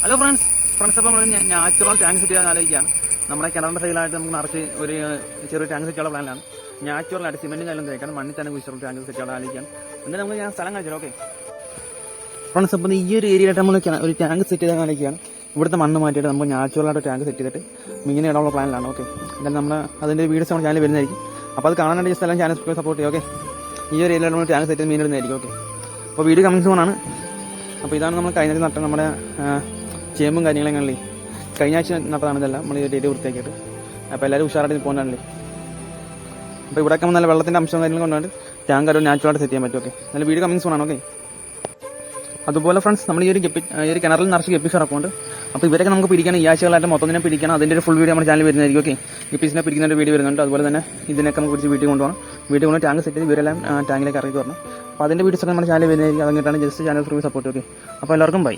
Hello friends അപ്പോൾ നമ്മൾ natural tank set ചെയ്യാൻ ആലോചിക്കുകയാണ്. നമ്മുടെ കിണറിൻ്റെ സൈഡിലായിട്ട് നമുക്ക് നിറച്ച് ഒരു ചെറിയ ടാങ്ക് സെറ്റ് ചെയ്യാനുള്ള പ്ലാനിലാണ്. നാച്ചുറലായിട്ട് സിമെൻറ്റും കല്ലും തേക്കണം, മണ്ണിൽ തന്നെ കുഴിച്ചുള്ള ടാങ്ക് സെറ്റ് ചെയ്യാൻ ആലോചിക്കുകയാണ്. എന്നിട്ട് നമുക്ക് ഞാൻ സ്ഥലം കാണിച്ചാലോ. ഓക്കെ ഫ്രണ്ട്സ്, അപ്പോൾ ഈ ഒരു ഏരിയയായിട്ട് നമ്മൾ ഒരു ടാങ്ക് സെറ്റ് ചെയ്താൽ ആലോചിക്കുകയാണ്. ഇവിടുത്തെ മണ്ണ് മാറ്റിയിട്ട് നമുക്ക് നാച്ചുറലായിട്ട് ടാങ്ക് സെറ്റ് ചെയ്തിട്ട് ഇങ്ങനെ ഇടാനുള്ള പ്ലാനിലാണ്. ഓക്കെ, എന്തായാലും നമ്മൾ അതിൻ്റെ വീഡിയോസ് നമ്മുടെ ചാനൽ വരുന്നതായിരിക്കും. അപ്പോൾ അത് കാണാനായിട്ട് ഈ സ്ഥലം ചാനൽ സപ്പോർട്ട് ചെയ്യുക. ഓക്കെ, ഈ ഒരു ഏരിയയിലാണ് നമ്മൾ ടാങ്ക് സെറ്റ് ചെയ്ത് മീൻ ഇടുന്നതായിരിക്കും. ഓക്കെ, അപ്പോൾ വീഡിയോ കമ്മിങ് സോണാണ്. അപ്പോൾ ഇതാണ് നമ്മൾ കഴിഞ്ഞ നട്ട നമ്മുടെ ചേമ്പും കാര്യങ്ങളെങ്ങനെ കഴിഞ്ഞ ആഴ്ച നട്ടതാണ്. ഇതെല്ലാം നമ്മൾ ഈ ഡേറ്റ് വൃത്തിയാക്കിയിട്ട് അപ്പോൾ എല്ലാവരും ഉഷാറായിട്ട് പോകുന്നതാണല്ലേ. അപ്പോൾ ഇവിടെയൊക്കെ നല്ല വെള്ളത്തിൻ്റെ അംശവും കാര്യങ്ങളും കൊണ്ടുകൊണ്ട് ടാങ്ക് ഒരു നാച്ചുറലായിട്ട് സെറ്റ് ചെയ്യാൻ പറ്റും. ഓക്കെ, നല്ല വീഡിയോ കമ്മിങ് സോണാണ്. ഓക്കെ, അതുപോലെ ഫ്രണ്ട്സ്, നമ്മൾ ഈ ഒരു കിണറിൽ നിറച്ച് ഗപ്പീസ് ഇറക്കുന്നുണ്ട്. അപ്പോൾ ഇവരൊക്കെ നമുക്ക് പിടിക്കണം, ഈ ആഴ്ചകളായിട്ട് മൊത്തം തന്നെ പിടിക്കണം. അതിൻ്റെ ഒരു ഫുൾ വീഡിയോ നമ്മുടെ ചാനൽ വരുന്നതായിരിക്കും. ഓക്കെ, ഗപ്പീസിനെ പിടിക്കുന്ന ഒരു വീഡിയോ വരുന്നുണ്ട്. അതുപോലെ തന്നെ ഇതിനൊക്കെ നമുക്ക് പിടിച്ച് വീട്ടിൽ കൊണ്ടുപോകണം. വീട്ടിൽ കൊണ്ട് ടാങ്ക് സെറ്റ് ചെയ്ത് ഇവരെല്ലാം ടാങ്കിലേക്ക് ഇറക്കി വരണം. അപ്പോൾ അതിൻ്റെ വീഡിയോസൊക്കെ നമ്മുടെ ചാനൽ വരുന്നതായിരിക്കും. അതങ്ങിട്ടാണ് just channel through support. Okay, അപ്പോൾ എല്ലാവർക്കും ബൈ.